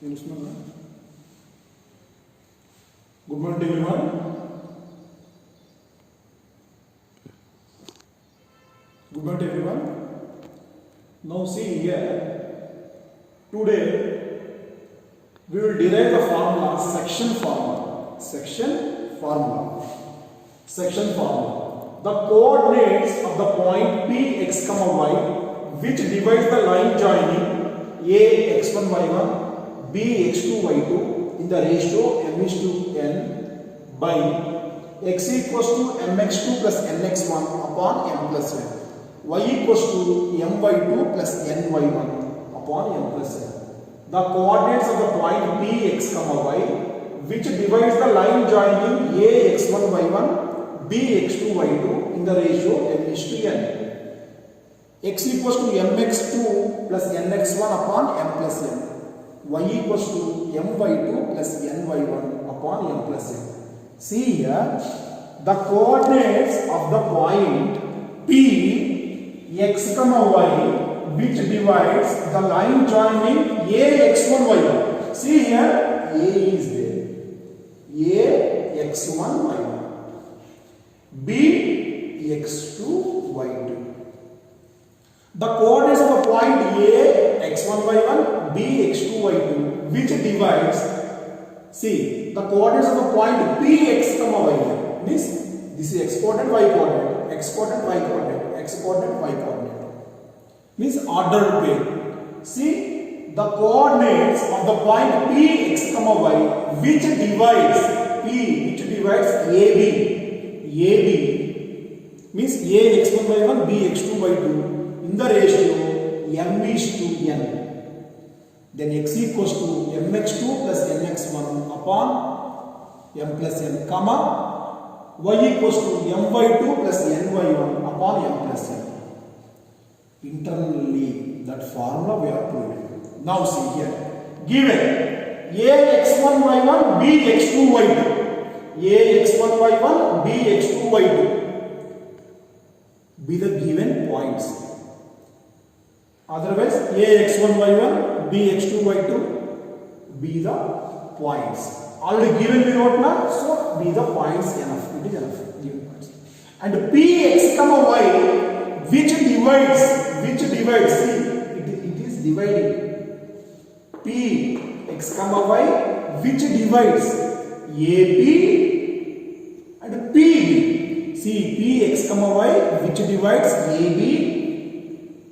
Good morning everyone. Good morning everyone. Now see here, today we will derive the formula, section formula. The coordinates of the point P x, y which divides the line joining A x1 y1 B x2 y2 in the ratio m is to n by x equals to mx2 plus nx1 upon m plus n, y equals to my2 plus ny1 upon m plus n. The coordinates of the point P x, y which divides the line joining A x1 y1 B x2 y2 in the ratio m is to n. X equals to mx2 plus nx1 upon m plus n, y equals to my2 plus ny1 upon m plus n. See here, the coordinates of the point P x, y which divides the line joining A x1 y1. See here, A is there, A x1 y1, B x2 y2. The coordinates of the point A x1 y1 B x2 y2 which divides, see, the coordinates of the point P x, y means this is x coordinate, y coordinate, x coordinate, y coordinate, x coordinate, y coordinate, means ordered pair. See, the coordinates of the point P x, y which divides AB means A x1 y1 B x2 y2 in the ratio m is to n. Then x equals to mx2 plus nx1 upon m plus n, comma y equals to my2 plus ny1 upon m plus n. Internally, that formula we are proving. Now see here, given A x1 y1 B x2 y2, A x1 y1 B x2 y2 be the given points. Otherwise, A x1 y1 B x2 y2 be the points. Already given we wrote now, so be the points enough. It is enough. Given points. And P x, y which divides, see, it is dividing. P x, y which divides AB and PB. See, P x, y which divides AB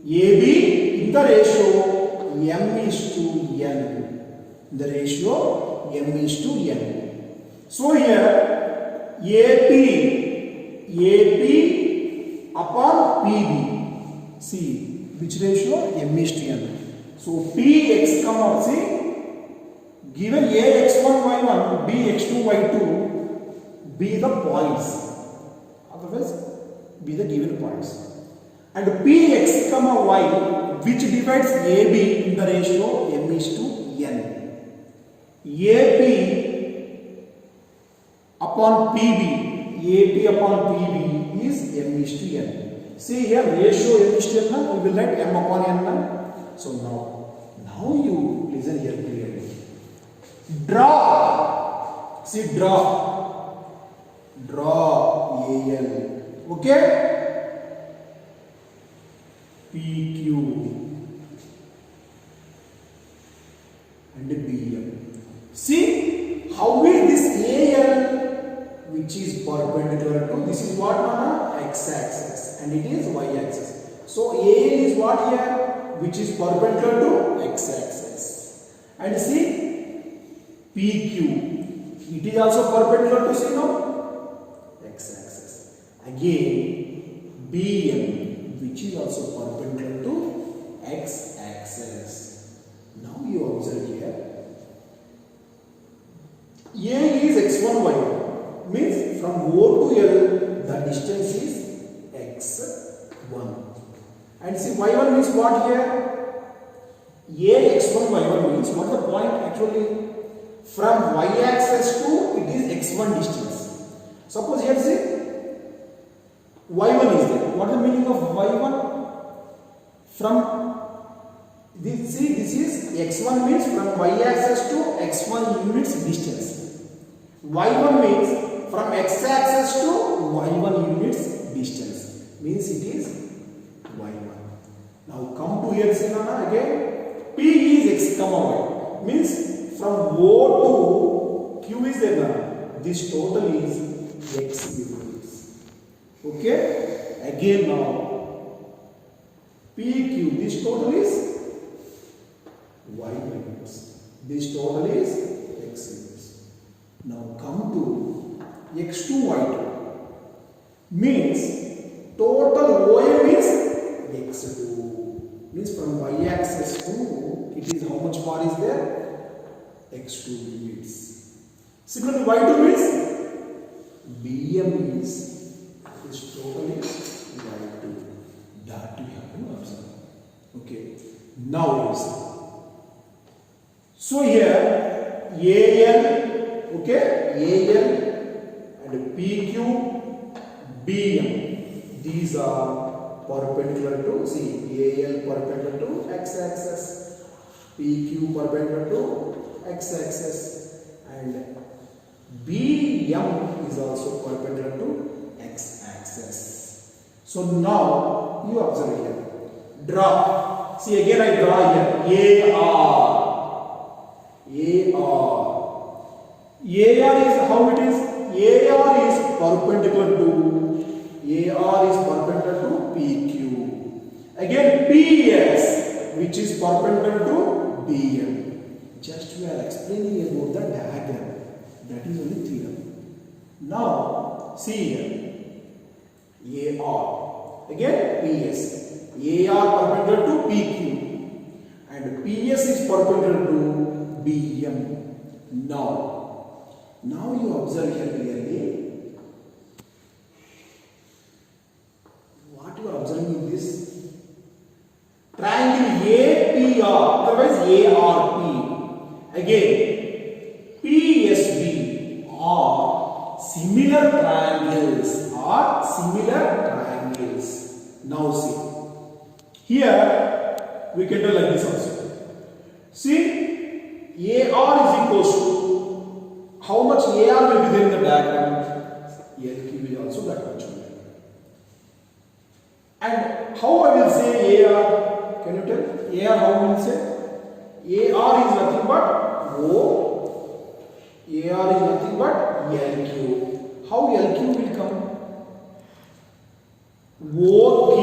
in the ratio m is to n. The ratio m is to n. So here AP upon PB. See, which ratio? M is to n. So Px, see, given A x1 y1 B x2 y2 be the points. Otherwise, be the given points. And Px, y which divides AB in the ratio m is to n. AP upon PB is m is to n. See here, ratio m is to n, we will write m upon n. So now you listen here clearly. Draw. See, draw AL. Okay? PQ and BM. See, how is this AL which is perpendicular to, this is what on x axis and it is y axis. So AL is what here, which is perpendicular to x axis. And see, PQ, it is also perpendicular to, see now, x axis. Again BM, which is also perpendicular to x axis. Now you observe here, A is x1 y1, means from O to L the distance is x1. And see, y1 means what here? A x1 y1 means what the point actually from y axis to it is x1 distance. Suppose here see, y1 is there. What is the meaning of y1? From This is x1 means from y-axis to x1 units distance. y1 means from x-axis to y1 units distance. Means it is y1. Now come to here, see now again. P is x comma y. Means from O to Q is there now. This total is x units. Okay. Again now. PQ, this total is y units. This total is x units. Now come to x2, y2. Means total OM is x2. Means from y-axis to, it is how much bar is there? x2 units. Similarly, y2 means BM is, this total is y2. That we have to observe. Okay. Now you see. So here AL, okay, AL and PQ, BM. These are perpendicular to, see, AL perpendicular to x-axis, PQ perpendicular to x-axis, and BM is also perpendicular to x-axis. So now you observe here. Draw. See, again I draw here. AR. AR is how it is? AR is perpendicular to PQ. Again PS, which is perpendicular to BM. Just we are explaining about the diagram. That is only theorem. Now see here. AR. Again PS. AR perpendicular to PQ. And PS is perpendicular to BM. Now you observe here clearly. What you are observing in this? Triangle APR, otherwise ARP. Again, PSB are similar triangles. Now see. Here we can do like this also. See. AR is equals to how much AR will be there in the diagram? LQ is also that much only. And how I will say AR? Can you tell? AR how we will say? AR is nothing but O. AR is nothing but LQ. How LQ will come? OQ.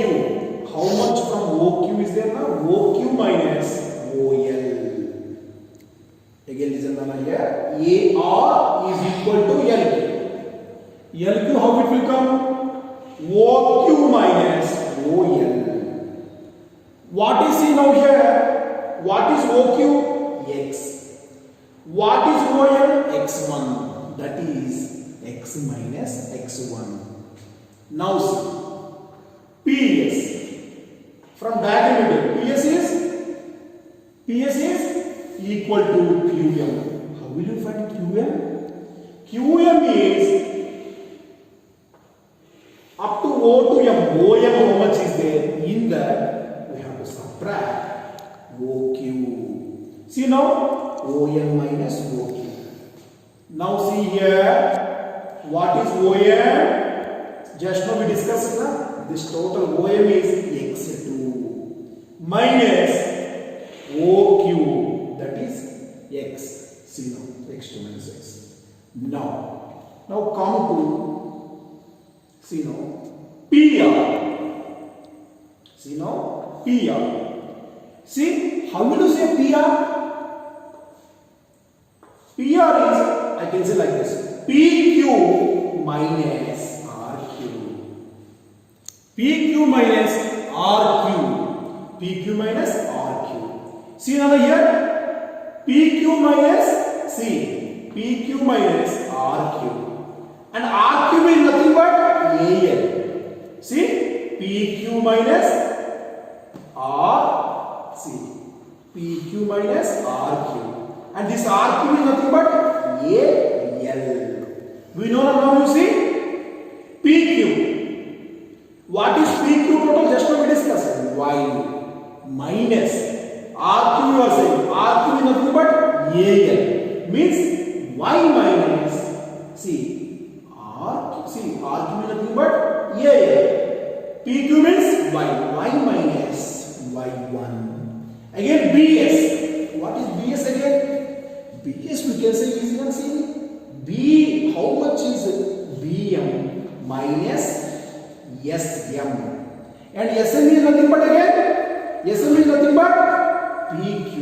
How much from OQ is there now? OQ minus OL. Again listen here. AR is equal to LQ. LQ how it will come? OQ minus OL. What is see now here? What is OQ? X. What is OL? X1. That is X minus X1. Now see. PS. From diagram PS is equal to QM. How will you find QM? QM is up to O to M. OM how much is there? In that we have to subtract OQ. See now? OM minus OQ. Now see here. What is OM? Just now we discussed now. This total OM is X2 minus OQ, that is X. See now, X2 minus X. Now come to, see now, PR. See now, PR. See, how will you say PR? PR is, I can say like this, PQ minus RQ. PQ minus RQ. PQ minus RQ. See another here. PQ minus C. PQ minus RQ. And RQ is nothing but AL. See? PQ minus RC. PQ minus RQ. And this RQ is nothing but AL. We know now you see? PQ. What is PQ total? Just now we discussed. Y minus AL means y minus R means nothing but AL. PQ means y minus y1. Again BS. What is BS again? BS we can say is one B. How much is BM minus SM? And SM is nothing but again. SM is nothing but PQ.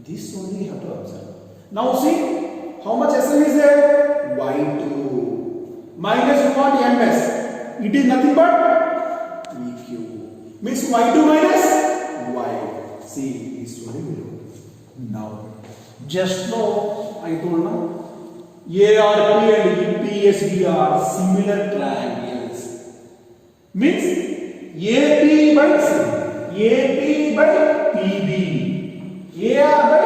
This only you have to observe. Now see how much SM is there? Y2 minus what MS. It is nothing but PQ. Means Y2 minus Y. See this only below. Now just now I told now ARP and EPSB are similar triangles. Means AP by PB, AR by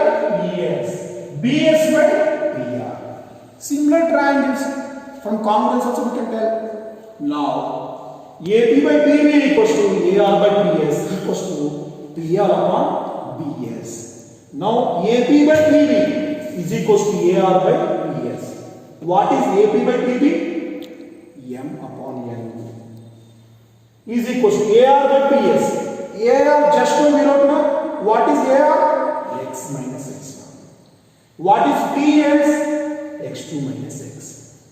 ES, BS by PR. Similar triangles. From congruence also we can tell. Now AP by PB equals to AR by PS equals to PR upon BS. Now AP by PB is equals to AR by PS. What is AP by PB? M upon N is equals to AR by PS. AR just now we wrote now. What is AR? X minus X1. What is PS? X2 minus X.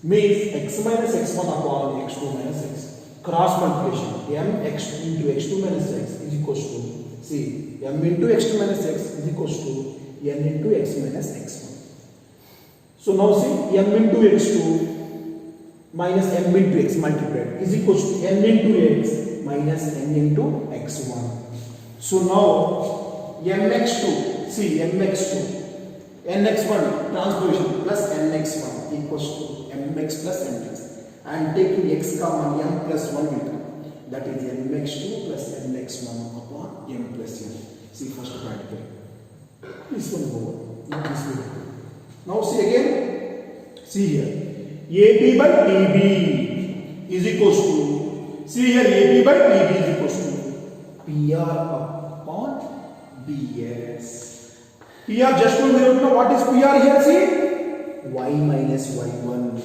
Means X minus X1 upon X2 minus X. Cross multiplication. M X2 into X2 minus X is equals to M into X2 minus X is equals to N into X minus X1. So now see M into X2 minus M into X multiplied is equals to N into X minus N into X1. So now MX2 MX2 NX1 transposition plus NX1 equals to MX plus NX. I am taking X common M plus 1 will come. That is MX2 plus NX1 upon M plus N. See first practical. This one over. This one. Now see again. See here. AB by PB is equals to. See here AB by PB is equals to PR upon BS. PR just now we don't know what is PR here. See Y minus Y1.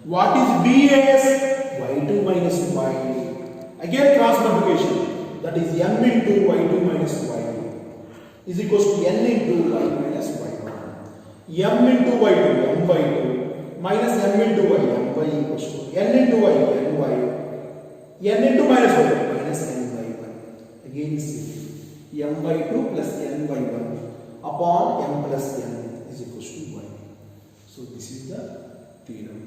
What is BS? Y2 minus Y. Again cross multiplication. That is M into Y2 minus Y is equals to N into Y minus Y1. M into Y2 M by 2 minus M into Y M by equals to N into Y N Y N into minus Y minus N by 1. Again see M by 2 plus N by 1 upon M plus N is equals to Y. So this is the theorem.